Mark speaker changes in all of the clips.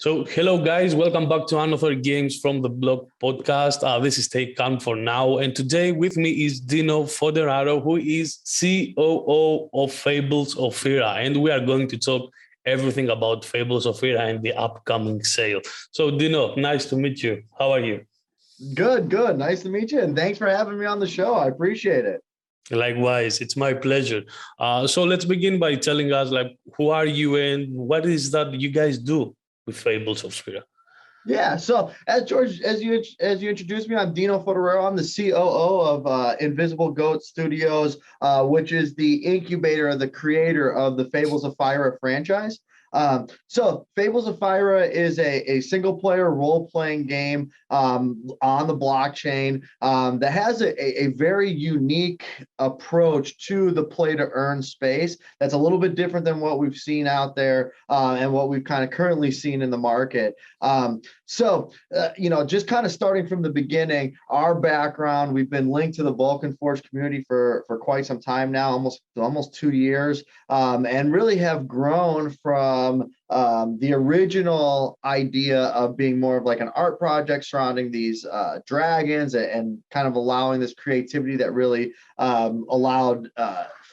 Speaker 1: So, hello guys, welcome back to another Games from the Block podcast. This is Take Calm for now, and today with me is Dino Foderaro, who is COO of Fables of Fyra, and we are going to talk everything about Fables of Fyra and the upcoming sale. So, Dino, nice to meet you. How are you?
Speaker 2: Good. Nice to meet you, and thanks for having me on the show. I appreciate it.
Speaker 1: Likewise, it's my pleasure. So let's begin by telling us, who are you and what is that you guys do with Fables of Fyra?
Speaker 2: Yeah. So as George, as you introduced me, I'm Dino Foderaro. I'm the COO of Invisible Goat Studios, which is the incubator of the creator of the Fables of Fyra franchise. So Fables of Fyra is a single player role-playing game on the blockchain that has a very unique approach to the play-to-earn space that's a little bit different than what we've seen out there and what we've kind of currently seen in the market. Just kind of starting from the beginning, our background, we've been linked to the Vulcan Forge community for quite some time now, almost 2 years, and really have grown from the original idea of being more of like an art project surrounding these dragons and kind of allowing this creativity that really allowed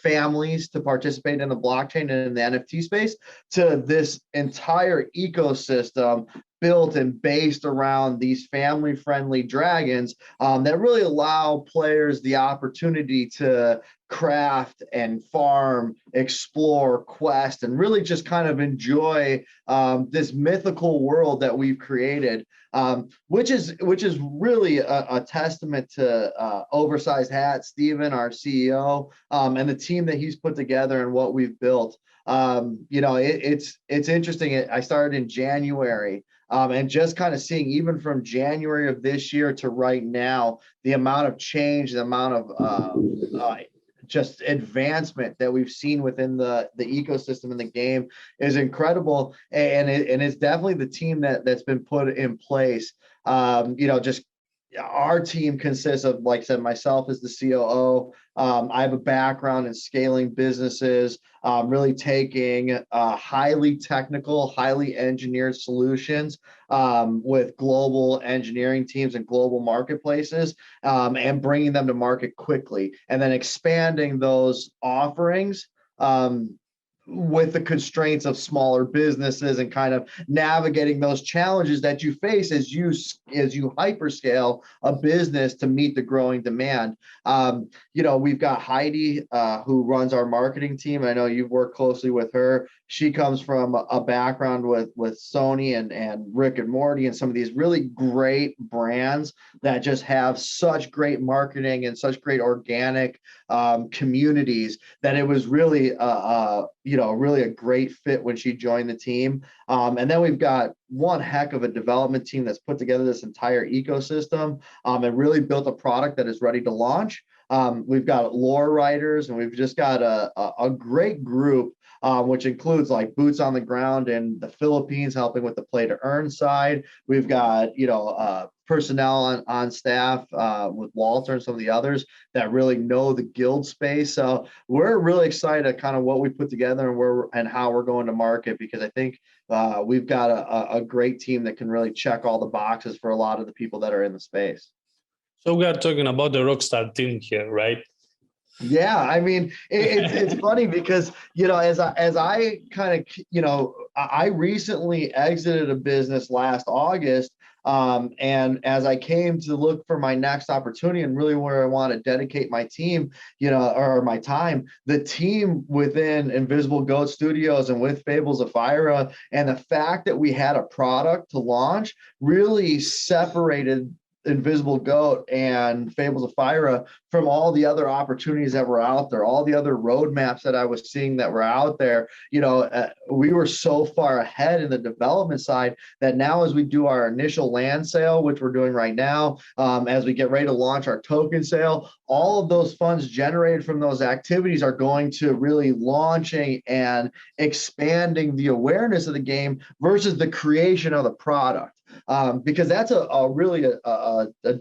Speaker 2: families to participate in the blockchain and in the NFT space, to this entire ecosystem built and based around these family-friendly dragons that really allow players the opportunity to craft and farm, explore, quest, and really just kind of enjoy this mythical world that we've created, which is really a testament to Oversized Hat, Steven, our CEO, and the team that he's put together and what we've built. It's interesting. I started in January. And just kind of seeing, even from January of this year to right now, the amount of change, the amount of just advancement that we've seen within the ecosystem in the game is incredible. And it's definitely the team that's been put in place. Just our team consists of, like I said, myself as the COO. I have a background in scaling businesses, really taking highly technical, highly engineered solutions with global engineering teams and global marketplaces, and bringing them to market quickly, and then expanding those offerings with the constraints of smaller businesses and kind of navigating those challenges that you face as you hyperscale a business to meet the growing demand. We've got Heidi, who runs our marketing team. I know you've worked closely with her. She comes from a background with Sony and Rick and Morty and some of these really great brands that just have such great marketing and such great organic communities, that it was really really a great fit when she joined the team. And then we've got one heck of a development team that's put together this entire ecosystem and really built a product that is ready to launch. We've got lore writers, and we've just got a great group, which includes like boots on the ground in the Philippines, helping with the play to earn side. We've got, personnel on staff with Walter and some of the others that really know the guild space. So we're really excited at kind of what we put together and how we're going to market, because I think we've got a great team that can really check all the boxes for a lot of the people that are in the space.
Speaker 1: So we are talking about the Rockstar team here, right?
Speaker 2: Yeah, I mean, it's funny because, as I kind of, I recently exited a business last August. And as I came to look for my next opportunity and really where I want to dedicate my team, or my time, the team within Invisible Goat Studios and with Fables of Fyra, and the fact that we had a product to launch really separated Invisible Goat and Fables of Fyra from all the other opportunities that were out there, all the other roadmaps that I was seeing that were out there. We were so far ahead in the development side that now, as we do our initial land sale, which we're doing right now, as we get ready to launch our token sale, all of those funds generated from those activities are going to really launching and expanding the awareness of the game versus the creation of the product. Because that's a really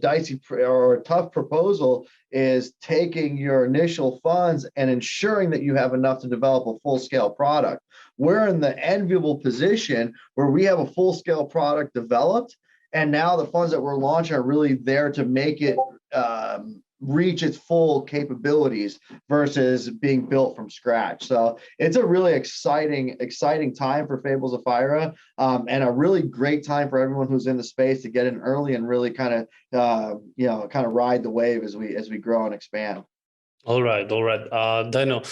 Speaker 2: dicey or a tough proposal, is taking your initial funds and ensuring that you have enough to develop a full-scale product. we're in the enviable position where we have a full-scale product developed, and now the funds that we're launching are really there to make it reach its full capabilities versus being built from scratch. So it's a really exciting time for Fables of Fyra, and a really great time for everyone who's in the space to get in early and really kind of ride the wave as we grow and expand.
Speaker 1: All right. Dino,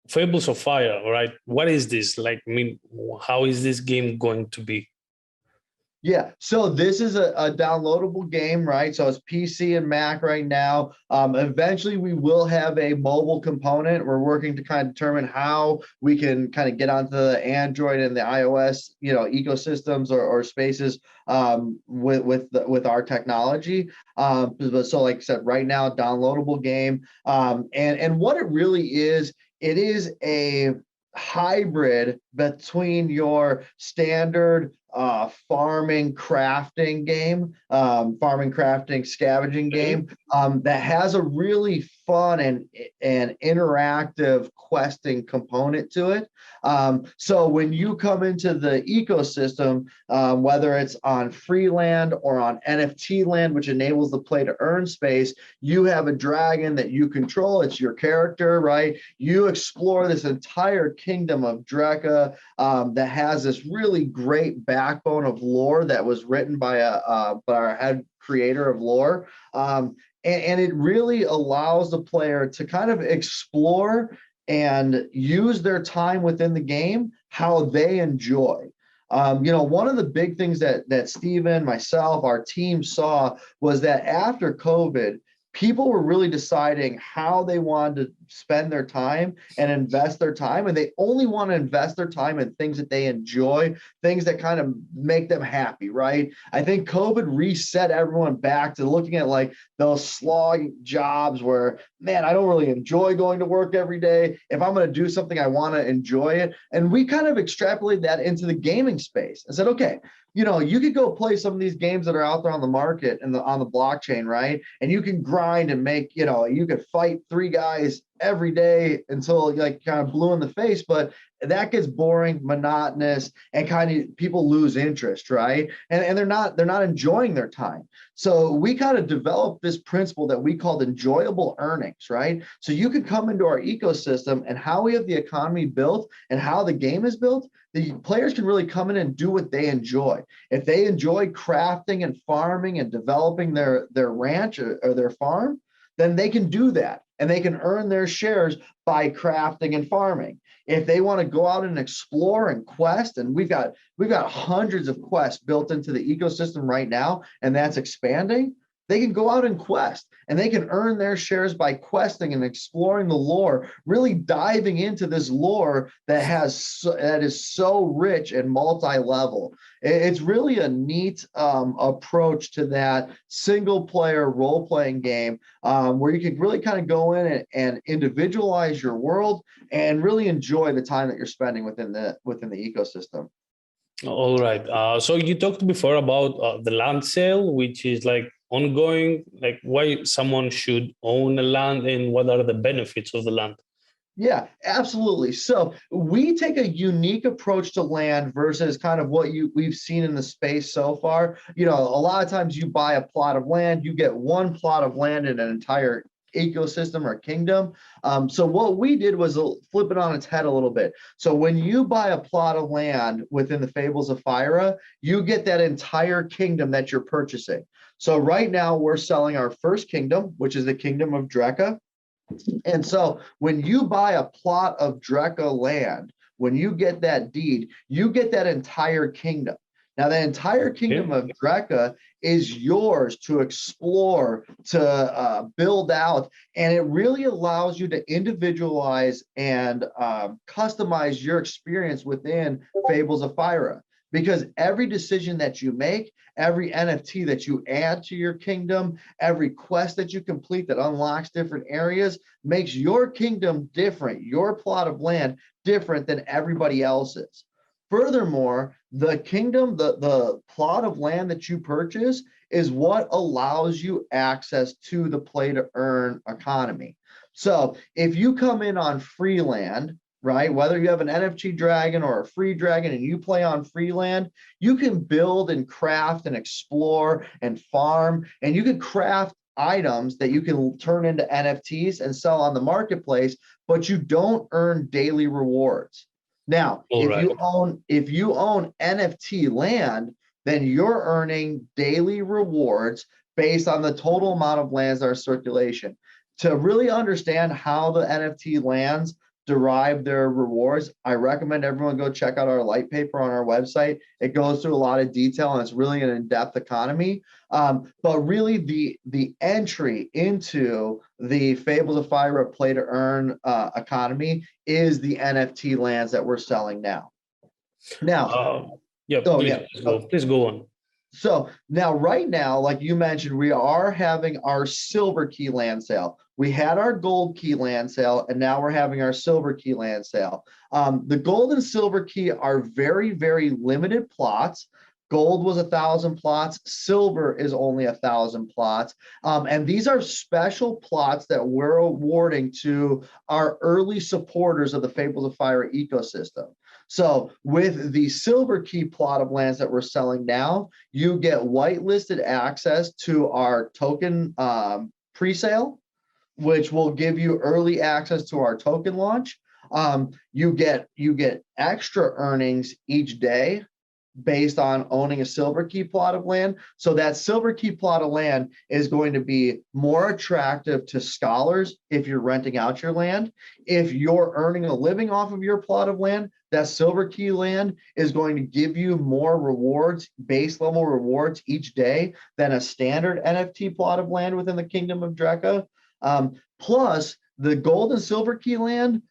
Speaker 1: Fables of Fyra, all right. What is this? Like, I mean, how is this game going to be?
Speaker 2: Yeah, so this is a downloadable game, right? So it's PC and Mac right now. Eventually, we will have a mobile component. We're working to kind of determine how we can kind of get onto the Android and the iOS, ecosystems or spaces with our technology. So, like I said, right now, downloadable game. And what it really is, it is a hybrid between your standard farming crafting game, scavenging game, that has a really fun and interactive questing component to it. So when you come into the ecosystem, whether it's on free land or on NFT land, which enables the play to earn space, you have a dragon that you control. It's your character, right? You explore this entire kingdom of Drekka that has this really great backbone of lore that was written by our head creator of lore. And it really allows the player to kind of explore and use their time within the game how they enjoy. One of the big things that Steven, myself, our team saw was that after COVID, people were really deciding how they wanted to spend their time and invest their time. And they only want to invest their time in things that they enjoy, things that kind of make them happy, right? I think COVID reset everyone back to looking at like those slog jobs where, man, I don't really enjoy going to work every day. If I'm going to do something, I want to enjoy it. And we kind of extrapolated that into the gaming space and said, okay, you could go play some of these games that are out there on the market and on the blockchain, right? And you can grind and make, you could fight 3 guys every day until like kind of blue in the face, but that gets boring, monotonous, and kind of people lose interest, right? And they're not enjoying their time. So we kind of developed this principle that we called enjoyable earnings, right? So you could come into our ecosystem, and how we have the economy built and how the game is built, the players can really come in and do what they enjoy. If they enjoy crafting and farming and developing their ranch or their farm, then they can do that, and they can earn their shares by crafting and farming. If they want to go out and explore and quest, and we've got hundreds of quests built into the ecosystem right now, and that's expanding, they can go out and quest, and they can earn their shares by questing and exploring the lore, really diving into this lore that is so rich and multi-level. It's really a neat approach to that single-player role-playing game, where you can really kind of go in and individualize your world and really enjoy the time that you're spending within the ecosystem.
Speaker 1: All right. So you talked before about the land sale, which is like ongoing, like why someone should own a land and what are the benefits of the land?
Speaker 2: Yeah, absolutely. So we take a unique approach to land versus kind of what we've seen in the space so far. A lot of times you buy a plot of land, you get one plot of land in an entire ecosystem or kingdom. So what we did was flip it on its head a little bit. So when you buy a plot of land within the Fables of Fyra, you get that entire kingdom that you're purchasing. So right now we're selling our first kingdom, which is the kingdom of Drekka. And so when you buy a plot of Drekka land, when you get that deed, you get that entire kingdom. Now, the entire kingdom of Drekka is yours to explore, to build out, and it really allows you to individualize and customize your experience within Fables of Fyra. Because every decision that you make, every NFT that you add to your kingdom, every quest that you complete that unlocks different areas makes your kingdom different, your plot of land different than everybody else's. Furthermore, the kingdom, the plot of land that you purchase is what allows you access to the play to earn economy. So if you come in on free land, right? Whether you have an NFT dragon or a free dragon and you play on free land, you can build and craft and explore and farm, and you can craft items that you can turn into NFTs and sell on the marketplace, but you don't earn daily rewards. Now,
Speaker 1: All right.
Speaker 2: if you own NFT land, then you're earning daily rewards based on the total amount of lands that are circulation. To really understand how the NFT lands derive their rewards, I recommend everyone go check out our light paper on our website. It goes through a lot of detail and it's really an in-depth economy. But really the entry into the Fables of Fyra play to earn economy is the NFT lands that we're selling now. Now,
Speaker 1: yeah,
Speaker 2: oh
Speaker 1: please,
Speaker 2: yeah.
Speaker 1: please go on.
Speaker 2: So now, right now, like you mentioned, we are having our silver key land sale. We had our gold key land sale, and now we're having our silver key land sale. The gold and silver key are very, very limited plots. Gold was 1,000 plots. Silver is only 1,000 plots. And these are special plots that we're awarding to our early supporters of the Fables of Fyra ecosystem. So with the silver key plot of lands that we're selling now, you get whitelisted access to our token pre-sale, which will give you early access to our token launch. You get extra earnings each day based on owning a silver key plot of land. So that silver key plot of land is going to be more attractive to scholars if you're renting out your land. If you're earning a living off of your plot of land, that silver key land is going to give you more rewards, base level rewards each day than a standard NFT plot of land within the Kingdom of Drekka. Plus, the gold and silver key land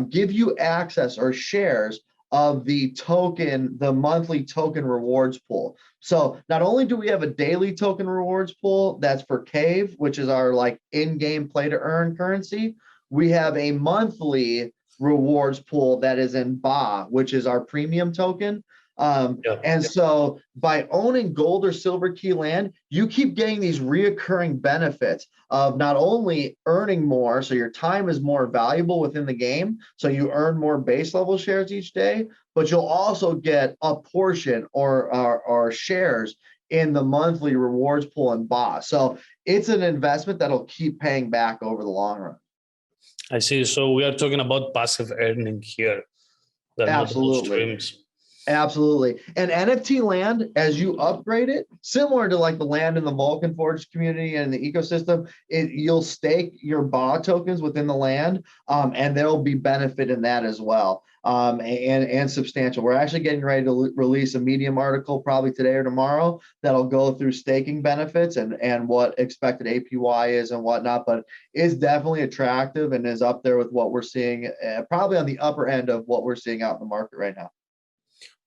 Speaker 2: give you access or shares of the token, the monthly token rewards pool. So not only do we have a daily token rewards pool that's for Cave, which is our like in-game play to earn currency, we have a monthly rewards pool that is in BA, which is our premium token. And so by owning gold or silver key land, you keep getting these reoccurring benefits of not only earning more, so your time is more valuable within the game, so you earn more base level shares each day, but you'll also get a portion or shares in the monthly rewards pool in BA. So it's an investment that'll keep paying back over the long run.
Speaker 1: I see. So we are talking about passive earning here.
Speaker 2: Absolutely. Absolutely. And NFT land, as you upgrade it, similar to like the land in the Vulcan Forge community and the ecosystem, you'll stake your BA tokens within the land, and there'll be benefit in that as well, and substantial. We're actually getting ready to release a Medium article probably today or tomorrow that'll go through staking benefits and what expected APY is and whatnot, but it's definitely attractive and is up there with what we're seeing, probably on the upper end of what we're seeing out in the market right now.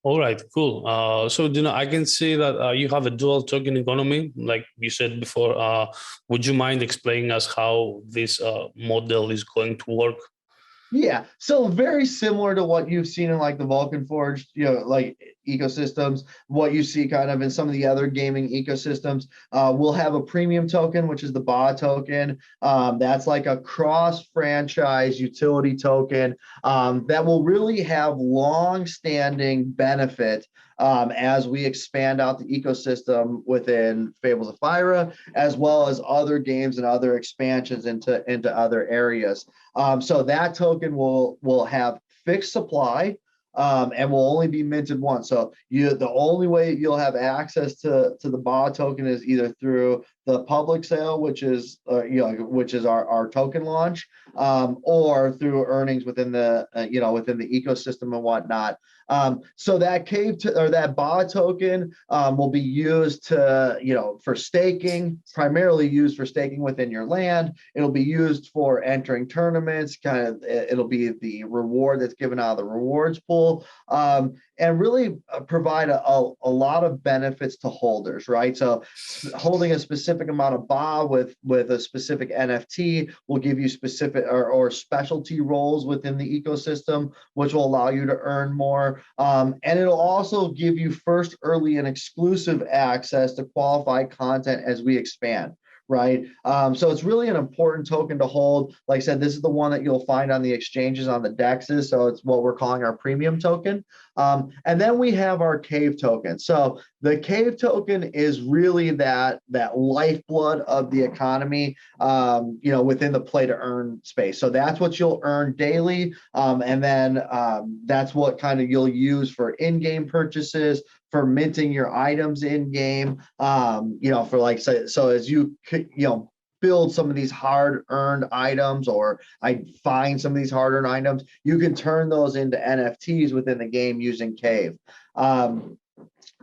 Speaker 1: All right, cool. So, I can see that you have a dual token economy, like you said before. Would you mind explaining us how this model is going to work?
Speaker 2: Yeah, so very similar to what you've seen in like the Vulcan Forge, like ecosystems, what you see kind of in some of the other gaming ecosystems. We'll have a premium token, which is the BA token. That's like a cross-franchise utility token that will really have long-standing benefit as we expand out the ecosystem within Fables of Fyra, as well as other games and other expansions into other areas. So that token will have fixed supply and will only be minted once. So the only way you'll have access to the BA token is either through the public sale, which is our token launch, or through earnings within the within the ecosystem and whatnot. So that that BA token will be used for staking, primarily used for staking within your land. It'll be used for entering tournaments. It'll be the reward that's given out of the rewards pool, and really provide a lot of benefits to holders, right? So holding a specific amount of BA with a specific NFT will give you specific or specialty roles within the ecosystem, which will allow you to earn more. And it'll also give you first, early, and exclusive access to qualified content as we expand. right? So it's really an important token to hold. Like I said, this is the one that you'll find on the exchanges, on the DEXs. So it's what we're calling our premium token. And then we have our cave token. So the cave token is really that lifeblood of the economy, within the play to earn space. So that's what you'll earn daily. And then that's what kind of you'll use for in-game purchases, for minting your items in game, for like, so as you build some of these hard-earned items, or I find some of these hard-earned items, you can turn those into NFTs within the game using Cave.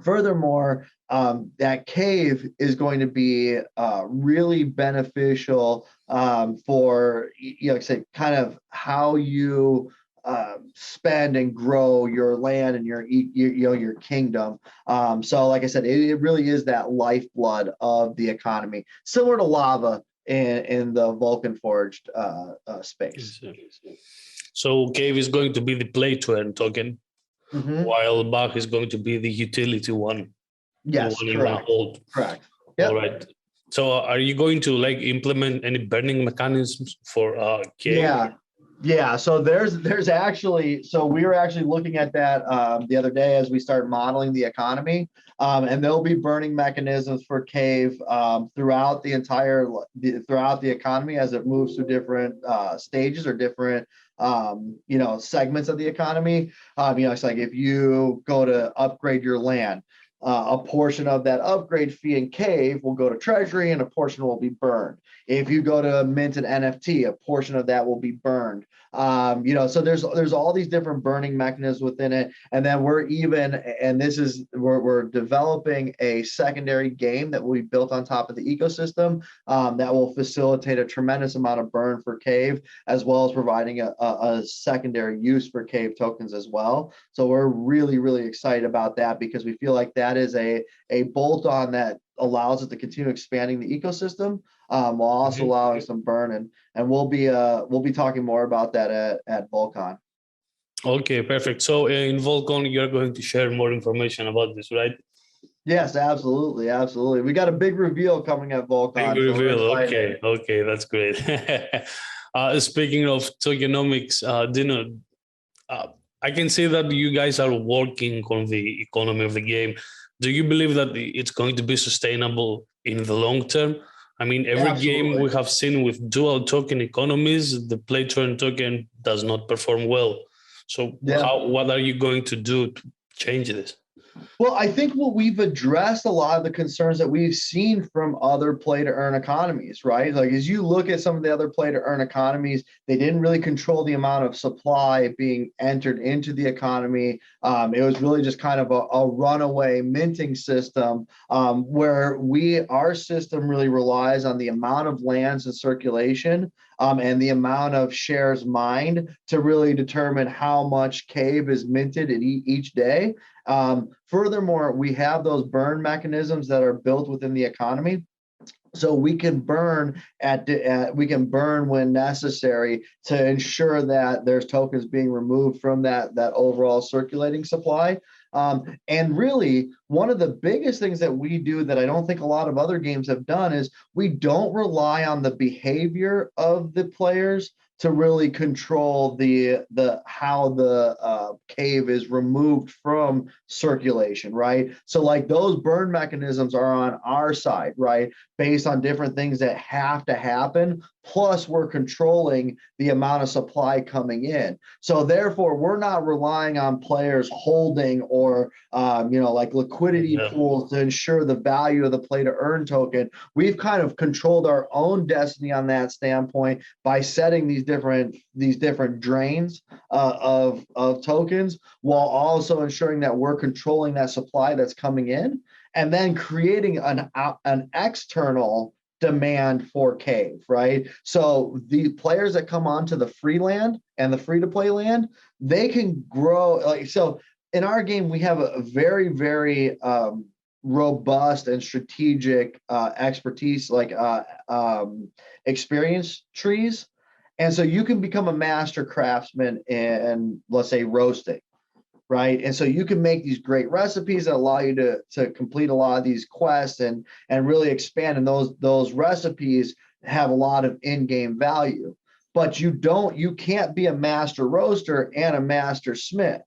Speaker 2: Furthermore, that Cave is going to be really beneficial for, like I said, kind of how you spend and grow your land and your kingdom. So like I said, it really is that lifeblood of the economy, similar to lava in the Vulcan Forged space.
Speaker 1: So Cave is going to be the play to earn token, while Bach is going to be the utility one.
Speaker 2: Yes, correct. Correct.
Speaker 1: Yep. All right. So are you going to implement any burning mechanisms for Cave?
Speaker 2: Yeah, so there's actually, so we were actually looking at that the other day as we started modeling the economy, and there'll be burning mechanisms for Cave throughout the economy as it moves through different stages or different segments of the economy. It's like if you go to upgrade your land, a portion of that upgrade fee in Cave will go to Treasury and a portion will be burned. If you go to mint an NFT, a portion of that will be burned. So there's all these different burning mechanisms within it. And then we're developing a secondary game that will be built on top of the ecosystem that will facilitate a tremendous amount of burn for Cave, as well as providing a secondary use for Cave tokens as well. So we're really, really excited about that, because we feel like that is a bolt-on that allows it to continue expanding the ecosystem, while also allowing some burn, and we'll be talking more about that at Volcon.
Speaker 1: Okay, perfect. So in Volcon, you're going to share more information about this, right?
Speaker 2: Yes, absolutely. We got a big reveal coming at Volcon.
Speaker 1: Big reveal. Okay, that's great. Speaking of tokenomics, Dino, I can see that you guys are working on the economy of the game. Do you believe that it's going to be sustainable in the long term? I mean, every game we have seen with dual token economies, the play to earn token does not perform well. So what are you going to do to change this?
Speaker 2: Well, I think we've addressed a lot of the concerns that we've seen from other play to earn economies, right? Like as you look at some of the other play to earn economies, they didn't really control the amount of supply being entered into the economy. It was really just kind of a runaway minting system, where our system really relies on the amount of lands in circulation and the amount of shares mined to really determine how much Cave is minted in each day. Furthermore, we have those burn mechanisms that are built within the economy. So we can burn when necessary to ensure that there's tokens being removed from that overall circulating supply. And really, one of the biggest things that we do that I don't think a lot of other games have done is we don't rely on the behavior of the players to really control how the cave is removed from circulation, right? So like those burn mechanisms are on our side, right? Based on different things that have to happen. Plus we're controlling the amount of supply coming in. So therefore we're not relying on players holding or, like liquidity pools to ensure the value of the play to earn token. We've kind of controlled our own destiny on that standpoint by setting these different drains of tokens, while also ensuring that we're controlling that supply that's coming in, and then creating an external demand for Cave, right? So the players that come onto the free land and the free to play land, they can grow. So in our game, we have a very, very robust and strategic expertise, like experience trees. And so you can become a master craftsman in, let's say, roasting. right? And so you can make these great recipes that allow you to complete a lot of these quests and really expand. And those recipes have a lot of in-game value. But you can't be a master roaster and a master smith.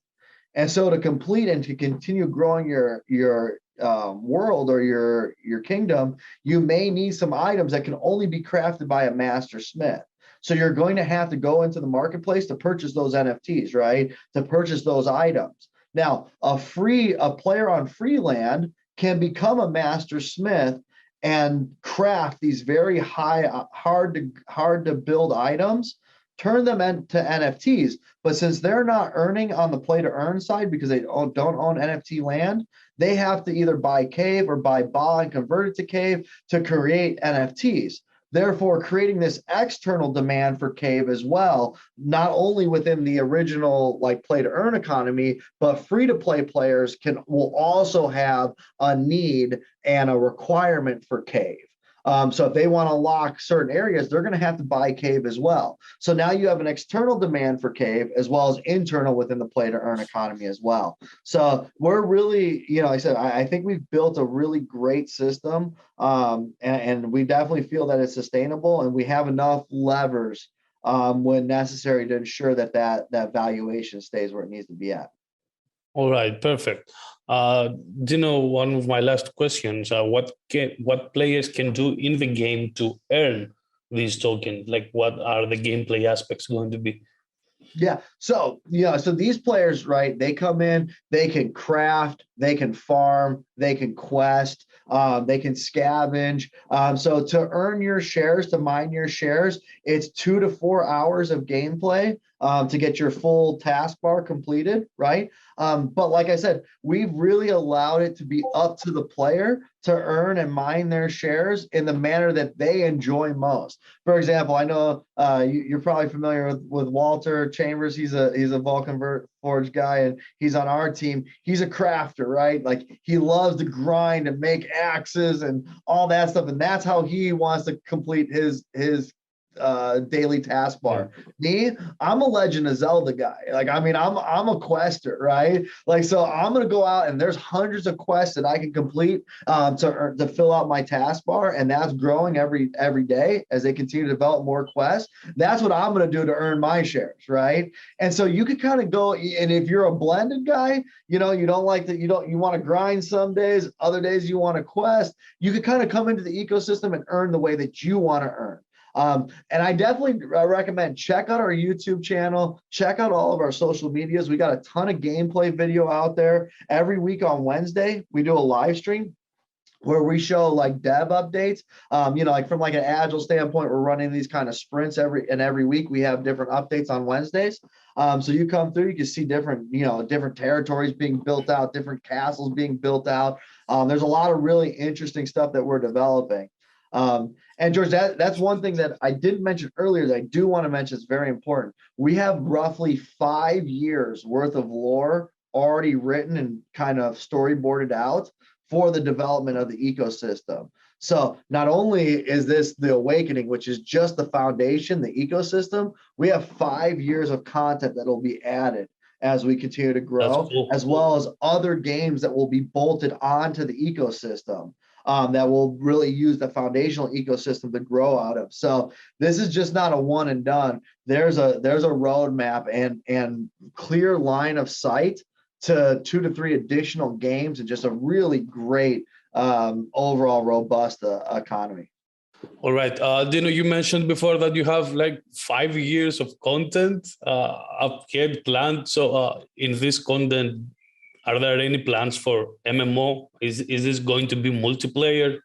Speaker 2: And so to complete and to continue growing your world or your kingdom, you may need some items that can only be crafted by a master smith. So you're going to have to go into the marketplace to purchase those NFTs, right? To purchase those items. Now, a player on Freeland can become a master smith and craft these very hard to build items, turn them into NFTs. But since they're not earning on the play to earn side because they don't own NFT land, they have to either buy Cave or buy BA and convert it to Cave to create NFTs. Therefore, creating this external demand for Cave as well, not only within the original like play to earn economy, but free to play players will also have a need and a requirement for Cave. So if they want to lock certain areas, they're going to have to buy Cave as well. So now you have an external demand for Cave as well as internal within the play to earn economy as well. So we're really, like I said, I think we've built a really great system, and we definitely feel that it's sustainable, and we have enough levers when necessary to ensure that valuation stays where it needs to be at.
Speaker 1: All right, perfect. One of my last questions: what players can do in the game to earn these tokens? Like, what are the gameplay aspects going to be?
Speaker 2: So these players, right? They come in, they can craft, they can farm, they can quest, they can scavenge. So to earn your shares, to mine your shares, it's 2 to 4 hours of gameplay to get your full taskbar completed, right? But like I said, we've really allowed it to be up to the player to earn and mine their shares in the manner that they enjoy most. For example, I know you're probably familiar with Walter Chambers. He's a Vulcan Forge guy, and he's on our team. He's a crafter, right? Like he loves to grind and make axes and all that stuff, and that's how he wants to complete his daily taskbar. Me, I'm a Legend of Zelda guy. Like, I mean, I'm a quester, right? Like, so I'm gonna go out and there's hundreds of quests that I can complete to fill out my taskbar, and that's growing every day as they continue to develop more quests. That's what I'm gonna do to earn my shares, right? And so you could kind of go, and if you're a blended guy, you don't like that, you want to grind some days, other days you want to quest. You could kind of come into the ecosystem and earn the way that you want to earn. And I definitely recommend check out our YouTube channel, check out all of our social medias. We got a ton of gameplay video out there. Every week on Wednesday, we do a live stream where we show like dev updates. Like from like an agile standpoint, we're running these kind of sprints every week. We have different updates on Wednesdays. So you come through, you can see different territories being built out, different castles being built out. There's a lot of really interesting stuff that we're developing. And George, that's one thing that I didn't mention earlier that I do want to mention is very important. We have roughly 5 years worth of lore already written and kind of storyboarded out for the development of the ecosystem. So not only is this the awakening, which is just the foundation, the ecosystem, we have 5 years of content that will be added as we continue to grow, cool. As well as other games that will be bolted onto the ecosystem. That will really use the foundational ecosystem to grow out of. So this is just not a one and done. There's a roadmap and clear line of sight to 2 to 3 additional games and just a really great overall robust economy.
Speaker 1: All right. Dino, you mentioned before that you have like 5 years of content up here planned. So in this content, are there any plans for MMO? Is this going to be multiplayer?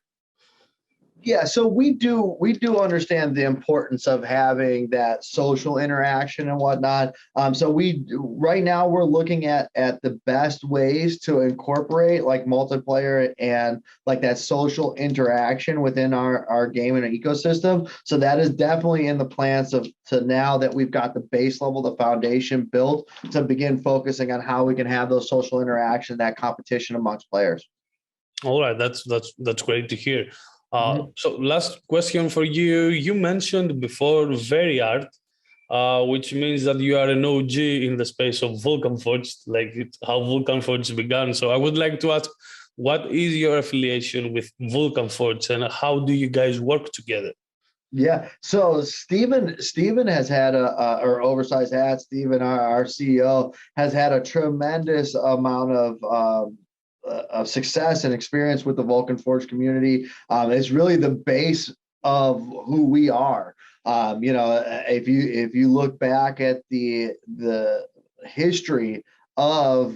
Speaker 2: Yeah, so we do understand the importance of having that social interaction and whatnot. So right now we're looking at the best ways to incorporate like multiplayer and like that social interaction within our game and ecosystem. So that is definitely in the plans to now that we've got the base level, the foundation built, to begin focusing on how we can have those social interaction, that competition amongst players.
Speaker 1: All right, that's great to hear. So last question for you. You mentioned before Very Art. which means that you are an OG in the space of Vulcan Forge, like how Vulcan Forge began. So I would like to ask, what is your affiliation with Vulcan Forge and how do you guys work together?
Speaker 2: Yeah. So Stephen has had or Oversized Hat, Stephen, our CEO, has had a tremendous amount of success and experience with the Vulcan Forge community. It's really the base of who we are. If you look back at the history of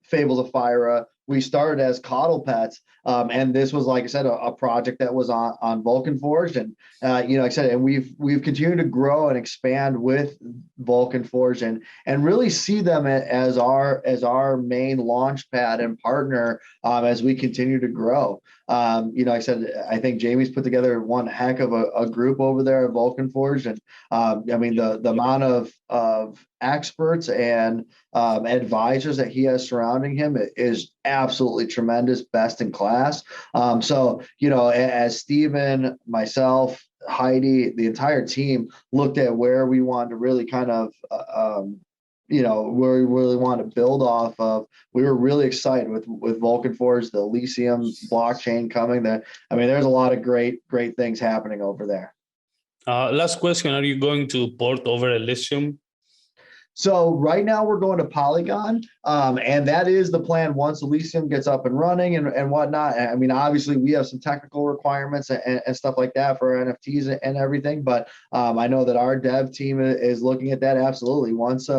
Speaker 2: Fables of Fyra, we started as coddle pets, and this was, like I said, a project that was on Vulcan Forge, and like I said, and we've continued to grow and expand with Vulcan Forge, and really see them as our main launch pad and partner as we continue to grow. Like I said, I think Jamie's put together one heck of a group over there at Vulcan Forge, and the amount of experts and advisors that he has surrounding him is absolutely tremendous, best in class. As Stephen, myself, Heidi, the entire team looked at where we wanted to really kind of where we really want to build off of, we were really excited with Vulcan Forge, the Elysium blockchain coming there. There's a lot of great things happening over there.
Speaker 1: Last question, are you going to port over Elysium?
Speaker 2: So right now we're going to Polygon, and that is the plan once Elysium gets up and running and whatnot. Obviously we have some technical requirements and stuff like that for NFTs and everything, but I know that our dev team is looking at that absolutely. Once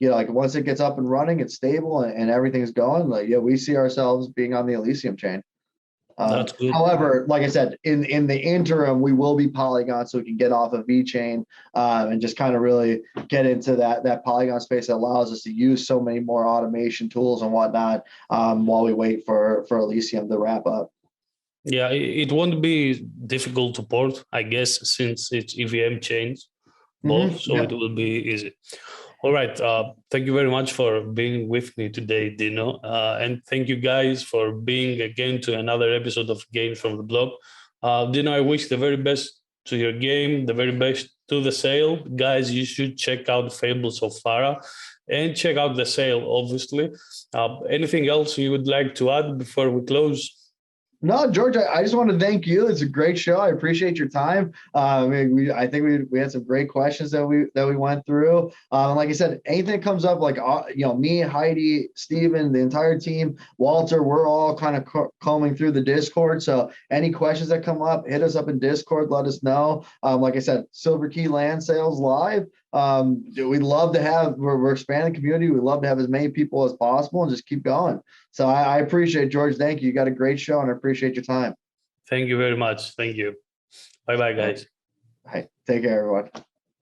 Speaker 2: once it gets up and running, it's stable and everything's going. We see ourselves being on the Elysium chain.
Speaker 1: That's good.
Speaker 2: However, like I said, in the interim, we will be Polygon, so we can get off of VeChain and just kind of really get into that Polygon space that allows us to use so many more automation tools and whatnot while we wait for Elysium to wrap up.
Speaker 1: Yeah, it won't be difficult to port, I guess, since it's EVM chains both, so it will be easy. All right. Thank you very much for being with me today, Dino. And thank you guys for being again to another episode of Games from the Blog. Dino, I wish the very best to your game, the very best to the sale. Guys, you should check out Fables of Fyra and check out the sale, obviously. Anything else you would like to add before we close?
Speaker 2: No, George, I just want to thank you. It's a great show. I appreciate your time. I think we had some great questions that we went through. And like I said, anything that comes up, like me, Heidi, Steven, the entire team, Walter, we're all kind of combing through the Discord. So any questions that come up, hit us up in Discord. Let us know. Like I said, Silver Key land sales live. We'd love to have, we're expanding the community. We'd love to have as many people as possible and just keep going. So I appreciate it, George. Thank you. You got a great show and I appreciate your time.
Speaker 1: Thank you very much. Thank you. Bye-bye, guys.
Speaker 2: All right. Take care, everyone.